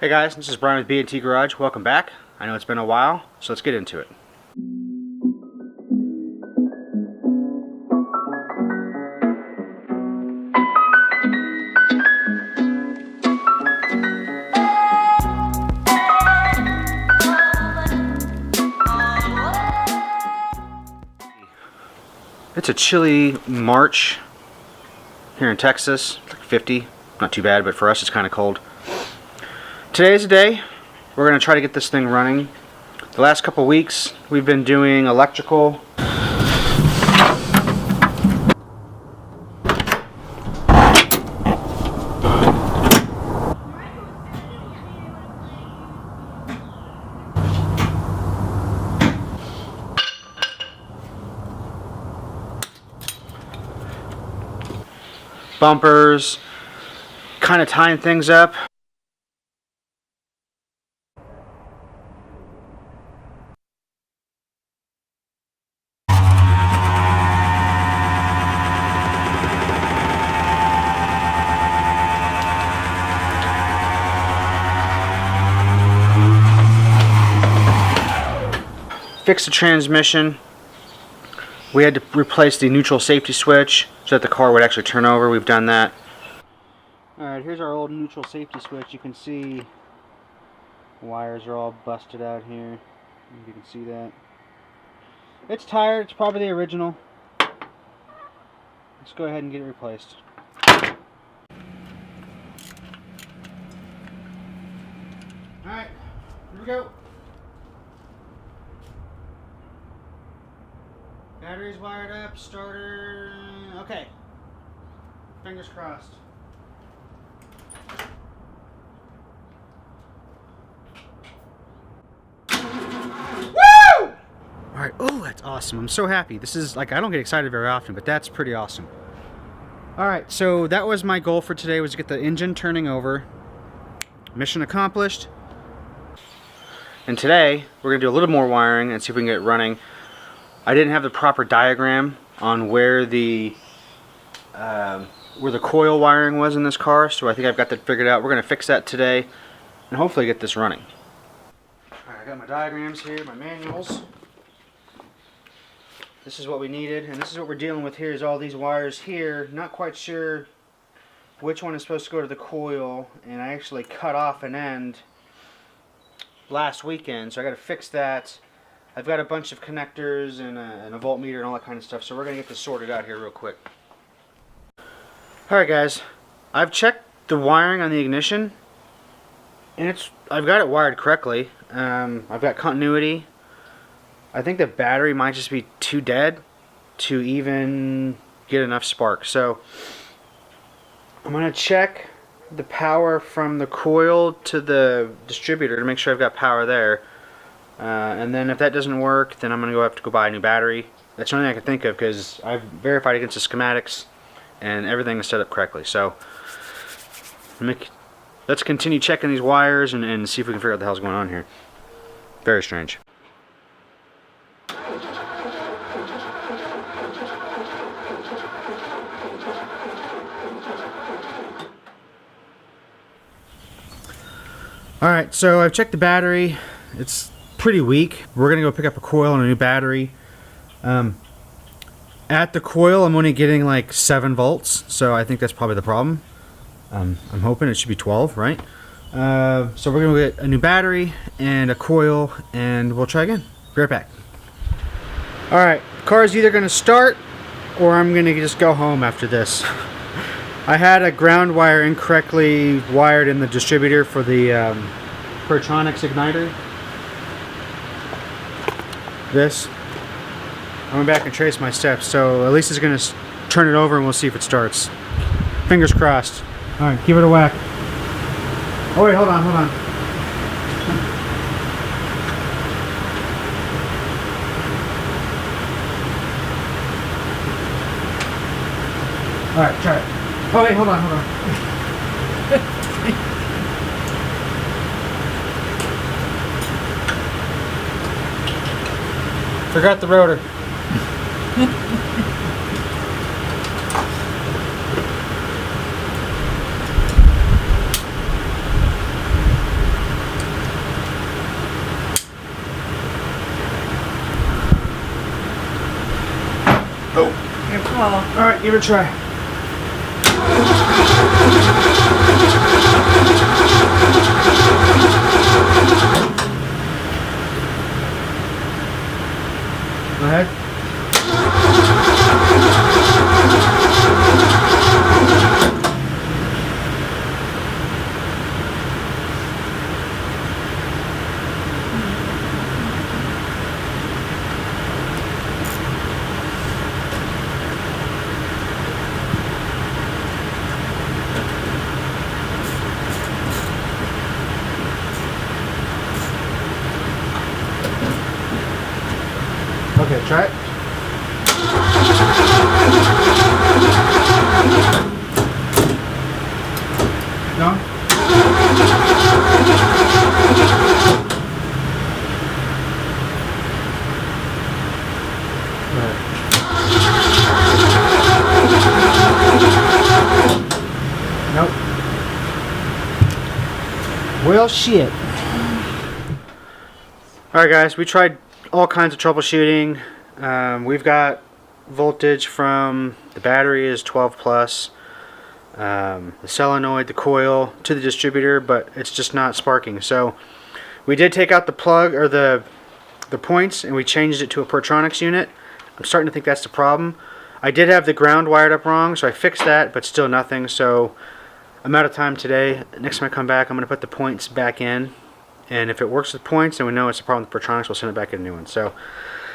Hey guys, this is Brian with B&T Garage. Welcome back. I know it's been a while, so let's get into it. It's a chilly March here in Texas. It's like 50, not too bad, but for us it's kind of cold. Today's the day we're going to try to get this thing running. The last couple weeks we've been doing electrical. Bumpers, kind of tying things up. Fix the transmission. We had to replace the neutral safety switch so that the car would actually turn over. We've done that. Alright, here's our old neutral safety switch. You can see the wires are all busted out here. You can see that. It's tired. It's probably the original. Let's go ahead and get it replaced. Alright, here we go. Battery's wired up, starter, okay. Fingers crossed. Woo! Alright, oh, that's awesome. I'm so happy. This is, like, I don't get excited very often, but that's pretty awesome. Alright, so that was my goal for today, was to get the engine turning over. Mission accomplished. And today, we're going to do a little more wiring and see if we can get it running. I didn't have the proper diagram on where the coil wiring was in this car, so I think I've got that figured out. We're going to fix that today and hopefully get this running. Alright, I got my diagrams here, my manuals. This is what we needed, and this is what we're dealing with here, is all these wires here. Not quite sure which one is supposed to go to the coil, and I actually cut off an end last weekend, so I got to fix that. I've got a bunch of connectors and a voltmeter and all that kind of stuff, so we're going to get this sorted out here real quick. Alright guys, I've checked the wiring on the ignition, and I've got it wired correctly. I've got continuity. I think the battery might just be too dead to even get enough spark. So I'm going to check the power from the coil to the distributor to make sure I've got power there. And then if that doesn't work, then I'm going to have to go buy a new battery. That's the only thing I can think of, because I've verified against the schematics and everything is set up correctly. So let's continue checking these wires and see if we can figure out what the hell's going on here. Very strange. Alright, so I've checked the battery. It's pretty weak. We're gonna go pick up a coil and a new battery. At the coil I'm only getting like 7 volts, so I think that's probably the problem. I'm hoping it should be 12, right? So we're gonna get a new battery and a coil and we'll try again. Be right back. Alright, the car's either gonna start or I'm gonna just go home after this. I had a ground wire incorrectly wired in the distributor for the Pertronics igniter. This. I went back and traced my steps, so at least it's going to turn it over and we'll see if it starts. Fingers crossed. Alright, give it a whack. Oh wait, hold on, hold on. Alright, try it. Oh wait, hold on, hold on. Forgot the rotor. Oh. All right, give it a try. Go ahead. Okay, try it. No? Nope. Well, shit. Alright guys, we tried all kinds of troubleshooting. We've got voltage from the battery is 12 plus, the solenoid, the coil to the distributor, but it's just not sparking. So we did take out the plug or the points and we changed it to a Pertronics unit. I'm starting to think that's the problem. I did have the ground wired up wrong, so I fixed that, but still nothing. So I'm out of time today. Next time I come back, I'm going to put the points back in. And if it works with points and we know it's a problem with Pertronics, we'll send it back in a new one. So,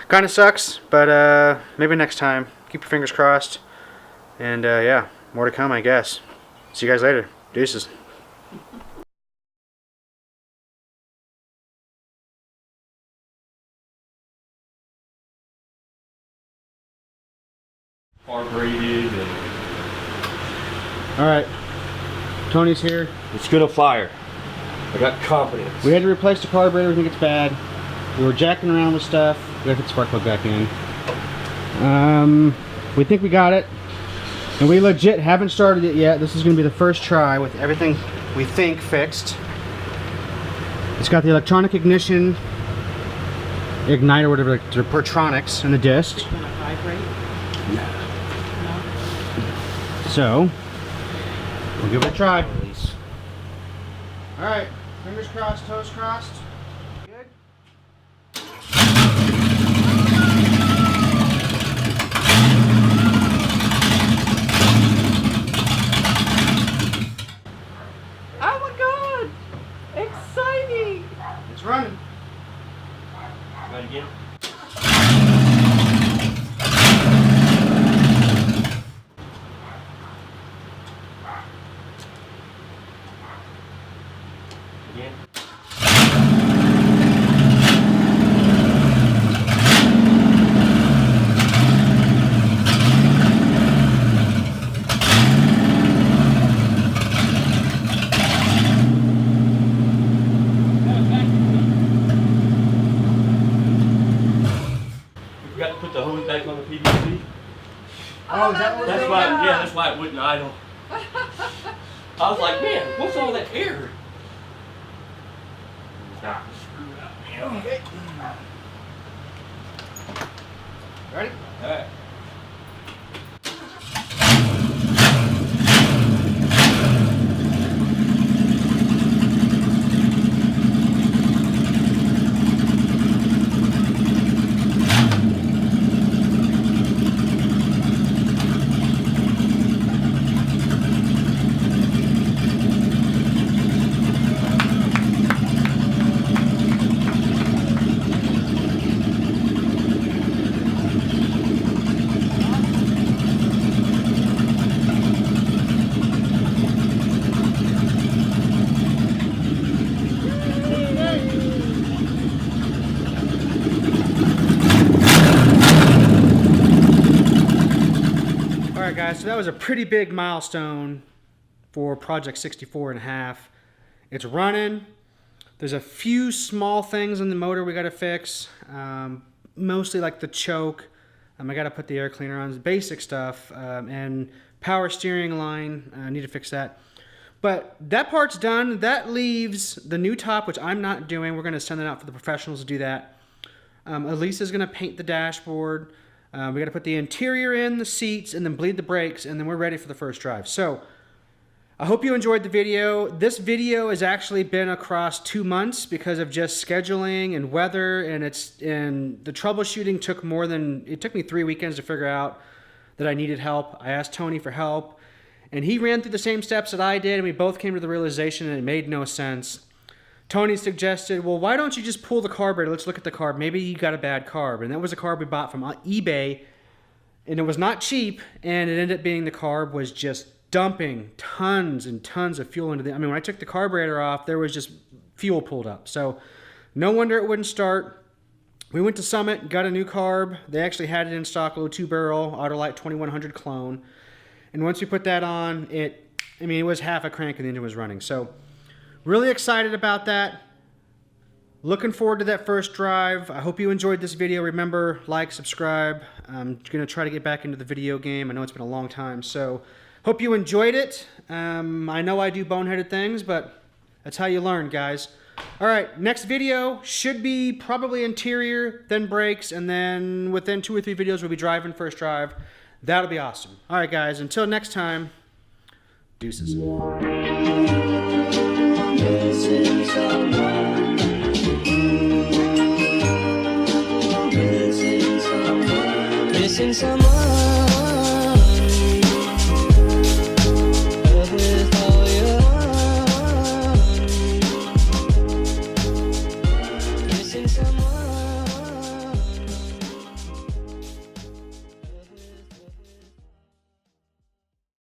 kind of sucks, but maybe next time. Keep your fingers crossed. And yeah, more to come, I guess. See you guys later. Deuces. Graded and Alright, Tony's here. it's gonna fire. I got confidence. We had to replace the carburetor. We think it's bad. We were jacking around with stuff. We gotta put the spark plug back in. We think we got it. And we legit haven't started it yet. This is gonna be the first try with everything we think fixed. It's got the electronic ignition, igniter, whatever, the Pertronics, and the disc. So, we'll give it a try. Alright, fingers crossed, toes crossed. Good? Oh my god! Exciting! It's running. Try it again. Again. We forgot to put the hose back on the PVC. Oh, is that what That's why, yeah, that's why it wouldn't idle. I was like, man, what's all that air? Stop the screw up, man. Okay. Ready? All right. Alright guys, so that was a pretty big milestone for Project 64 and a half. It's running. There's a few small things in the motor we got to fix. Mostly like the choke. I got to put the air cleaner on. Basic stuff. And power steering line. I need to fix that. But that part's done. That leaves the new top, which I'm not doing. We're going to send it out for the professionals to do that. Elisa's going to paint the dashboard. We got to put the interior in, the seats, and then bleed the brakes, and then we're ready for the first drive. So I hope you enjoyed the video. This video has actually been across 2 months because of just scheduling and weather, and the troubleshooting took it took me 3 weekends to figure out that I needed help. I asked Tony for help, and he ran through the same steps that I did, and we both came to the realization that it made no sense. Tony suggested, well, why don't you just pull the carburetor? Let's look at the carb. Maybe you got a bad carb. And that was a carb we bought from eBay, and it was not cheap, and it ended up being the carb was just dumping tons and tons of fuel into when I took the carburetor off, there was just fuel pulled up. So no wonder it wouldn't start. We went to Summit, got a new carb. They actually had it in stock, low 2-barrel, Autolite 2100 clone. And once we put that on, it was half a crank and the engine was running. So really excited about that. Looking forward to that first drive. I hope you enjoyed this video. Remember, like, subscribe. I'm going to try to get back into the video game. I know it's been a long time. So hope you enjoyed it. I know I do boneheaded things, but that's how you learn, guys. All right, next video should be probably interior, then brakes, and then within 2 or 3 videos we'll be driving first drive. That'll be awesome. All right, guys, until next time, deuces. Missing someone.